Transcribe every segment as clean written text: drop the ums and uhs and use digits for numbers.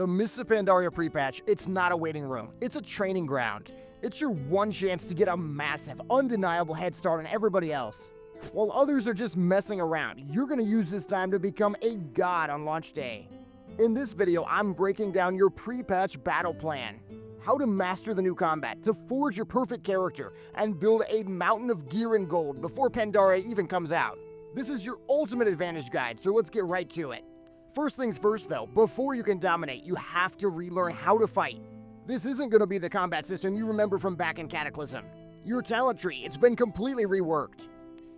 The Mr. Pandaria Pre-Patch, it's not a waiting room, it's a training ground. It's your one chance to get a massive, undeniable head start on everybody else. While others are just messing around, you're gonna use this time to become a god on launch day. In this video, I'm breaking down your pre-patch battle plan. How to master the new combat, to forge your perfect character, and build a mountain of gear and gold before Pandaria even comes out. This is your ultimate advantage guide, so let's get right to it. First things first though, before you can dominate, you have to relearn how to fight. This isn't going to be the combat system you remember from back in Cataclysm. Your talent tree, it's been completely reworked.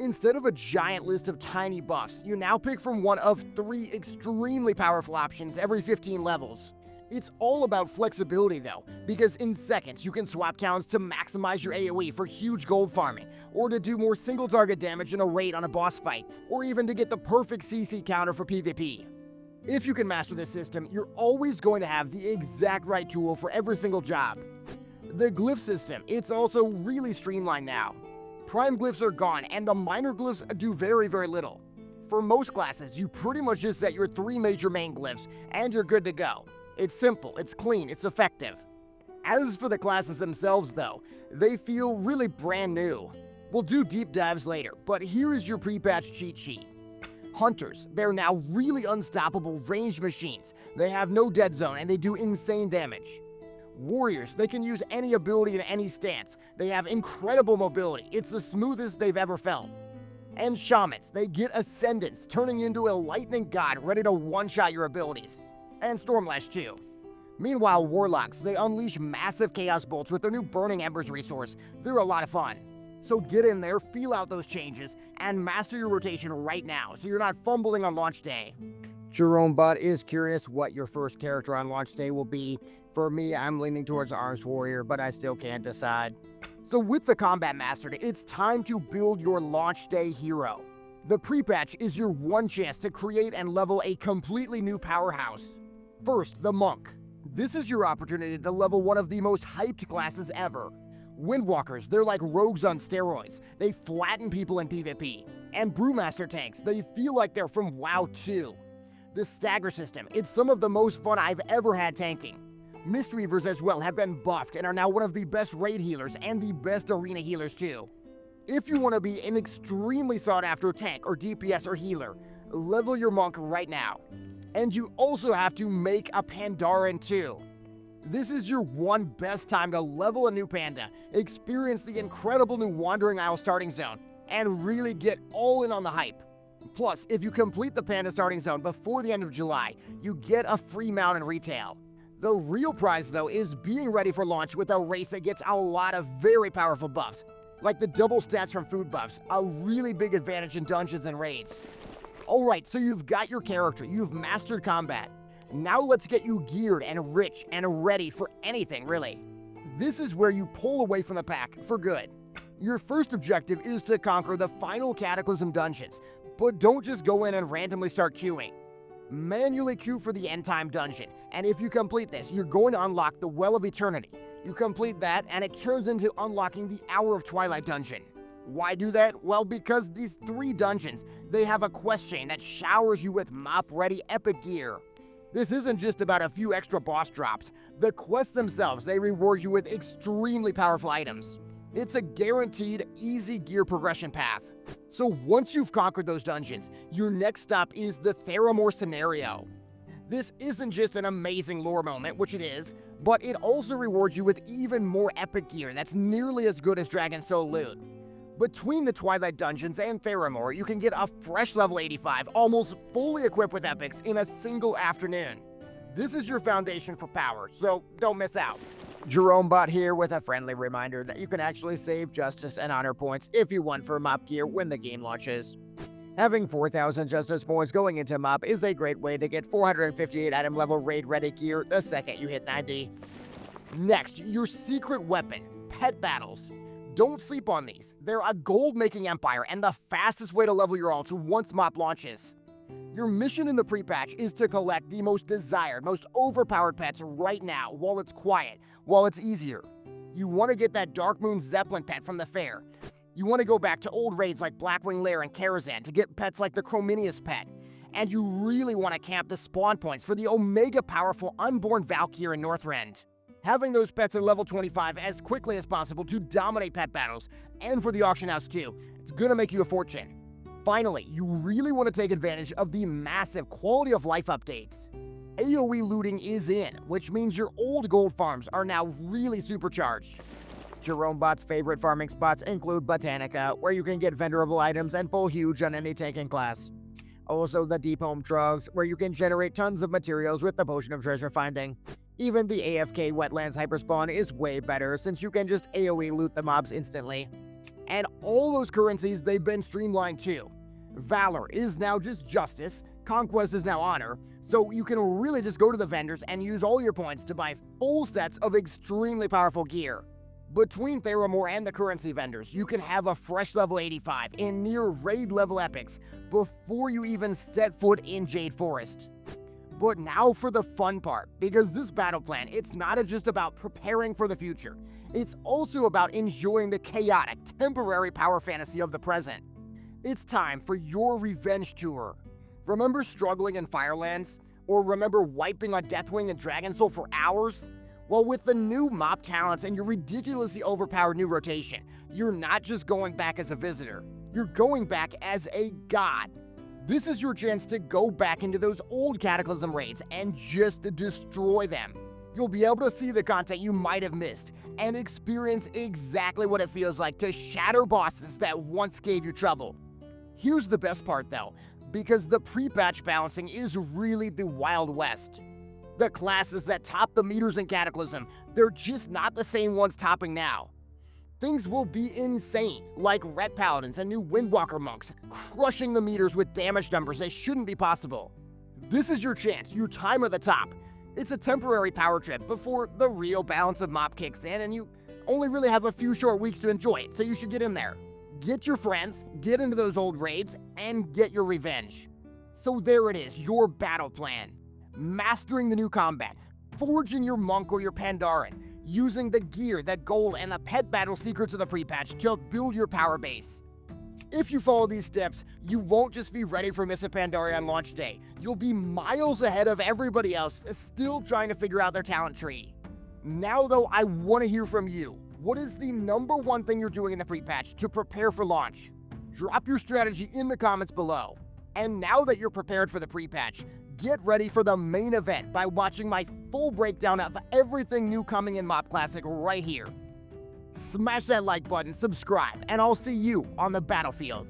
Instead of a giant list of tiny buffs, you now pick from one of 3 extremely powerful options every 15 levels. It's all about flexibility though, because in seconds you can swap talents to maximize your AoE for huge gold farming, or to do more single target damage in a raid on a boss fight, or even to get the perfect CC counter for PvP. If you can master this system, you're always going to have the exact right tool for every single job. The glyph system, it's also really streamlined now. Prime glyphs are gone, and the minor glyphs do very little. For most classes, you pretty much just set your 3 major main glyphs, and you're good to go. It's simple, it's clean, it's effective. As for the classes themselves though, they feel really brand new. We'll do deep dives later, but here is your pre-patch cheat sheet. Hunters, they're now really unstoppable ranged machines. They have no dead zone and they do insane damage. Warriors, they can use any ability in any stance. They have incredible mobility. It's the smoothest they've ever felt. And shamans, they get ascendance, turning into a lightning god ready to one-shot your abilities. And Stormlash too. Meanwhile, warlocks, they unleash massive chaos bolts with their new Burning Embers resource. They're a lot of fun. So get in there, feel out those changes, and master your rotation right now so you're not fumbling on launch day. JeromeBot is curious what your first character on launch day will be. For me, I'm leaning towards Arms Warrior, but I still can't decide. So with the combat mastered, it's time to build your launch day hero. The pre-patch is your one chance to create and level a completely new powerhouse. First, the Monk. This is your opportunity to level one of the most hyped classes ever. Windwalkers, they're like rogues on steroids. They flatten people in PvP. And Brewmaster tanks, they feel like they're from WoW 2. The Stagger system, it's some of the most fun I've ever had tanking. Mistweavers as well have been buffed and are now one of the best raid healers and the best arena healers too. If you want to be an extremely sought after tank or DPS or healer, level your Monk right now. And you also have to make a Pandaren too. This is your one best time to level a new panda, experience the incredible new Wandering Isle starting zone, and really get all in on the hype. Plus, if you complete the panda starting zone before the end of July, you get a free mount in retail. The real prize though is being ready for launch with a race that gets a lot of very powerful buffs, like the double stats from food buffs, a really big advantage in dungeons and raids. Alright, so you've got your character, you've mastered combat. Now let's get you geared and rich and ready for anything, really. This is where you pull away from the pack for good. Your first objective is to conquer the final Cataclysm dungeons, but don't just go in and randomly start queuing. Manually queue for the End Time dungeon, and if you complete this, you're going to unlock the Well of Eternity. You complete that, and it turns into unlocking the Hour of Twilight dungeon. Why do that? Well, because these 3 dungeons, they have a quest chain that showers you with MoP-ready epic gear. This isn't just about a few extra boss drops. The quests themselves, they reward you with extremely powerful items. It's a guaranteed, easy gear progression path. So once you've conquered those dungeons, your next stop is the Theramore scenario. This isn't just an amazing lore moment, which it is, but it also rewards you with even more epic gear that's nearly as good as Dragon Soul loot. Between the Twilight dungeons and Theramore, you can get a fresh level 85, almost fully equipped with epics in a single afternoon. This is your foundation for power, so don't miss out. JeromeBot here with a friendly reminder that you can actually save Justice and Honor points if you want for MoP gear when the game launches. Having 4,000 Justice points going into MoP is a great way to get 458 item level raid ready gear the second you hit 90. Next, your secret weapon, Pet Battles. Don't sleep on these. They're a gold-making empire and the fastest way to level your ult once MoP launches. Your mission in the pre-patch is to collect the most desired, most overpowered pets right now while it's quiet, while it's easier. You want to get that Darkmoon Zeppelin pet from the fair. You want to go back to old raids like Blackwing Lair and Karazhan to get pets like the Chrominius pet. And you really want to camp the spawn points for the Omega powerful unborn Valkyrie in Northrend. Having those pets at level 25 as quickly as possible to dominate pet battles, and for the auction house too, it's gonna make you a fortune. Finally, you really want to take advantage of the massive quality of life updates. AoE looting is in, which means your old gold farms are now really supercharged. JeromeBot's favorite farming spots include Botanica, where you can get vendorable items and pull huge on any tanking class. Also the Deep Home Drugs, where you can generate tons of materials with the Potion of Treasure Finding. Even the AFK Wetlands Hyperspawn is way better since you can just AoE loot the mobs instantly. And all those currencies, they've been streamlined too. Valor is now just Justice, Conquest is now Honor, so you can really just go to the vendors and use all your points to buy full sets of extremely powerful gear. Between Theramore and the currency vendors, you can have a fresh level 85 in near raid level epics before you even set foot in Jade Forest. But now for the fun part, because this battle plan, it's not just about preparing for the future. It's also about enjoying the chaotic, temporary power fantasy of the present. It's time for your revenge tour. Remember struggling in Firelands? Or remember wiping on Deathwing and Dragon Soul for hours? Well, with the new MoP talents and your ridiculously overpowered new rotation, you're not just going back as a visitor. You're going back as a god. This is your chance to go back into those old Cataclysm raids and just destroy them. You'll be able to see the content you might have missed and experience exactly what it feels like to shatter bosses that once gave you trouble. Here's the best part though, because the pre-patch balancing is really the Wild West. The classes that top the meters in Cataclysm, they're just not the same ones topping now. Things will be insane, like Ret Paladins and new Windwalker monks, crushing the meters with damage numbers that shouldn't be possible. This is your chance, your time at the top. It's a temporary power trip before the real balance of MoP kicks in, and you only really have a few short weeks to enjoy it, so you should get in there. Get your friends, get into those old raids, and get your revenge. So there it is, your battle plan. Mastering the new combat, forging your monk or your Pandaren, using the gear, the gold, and the pet battle secrets of the pre-patch to build your power base. If you follow these steps, you won't just be ready for Miss Pandaria on launch day. You'll be miles ahead of everybody else still trying to figure out their talent tree. Now though, I want to hear from you. What is the number one thing you're doing in the pre-patch to prepare for launch? Drop your strategy in the comments below. And now that you're prepared for the pre-patch, get ready for the main event by watching my full breakdown of everything new coming in MoP Classic right here. Smash that like button, subscribe, and I'll see you on the battlefield.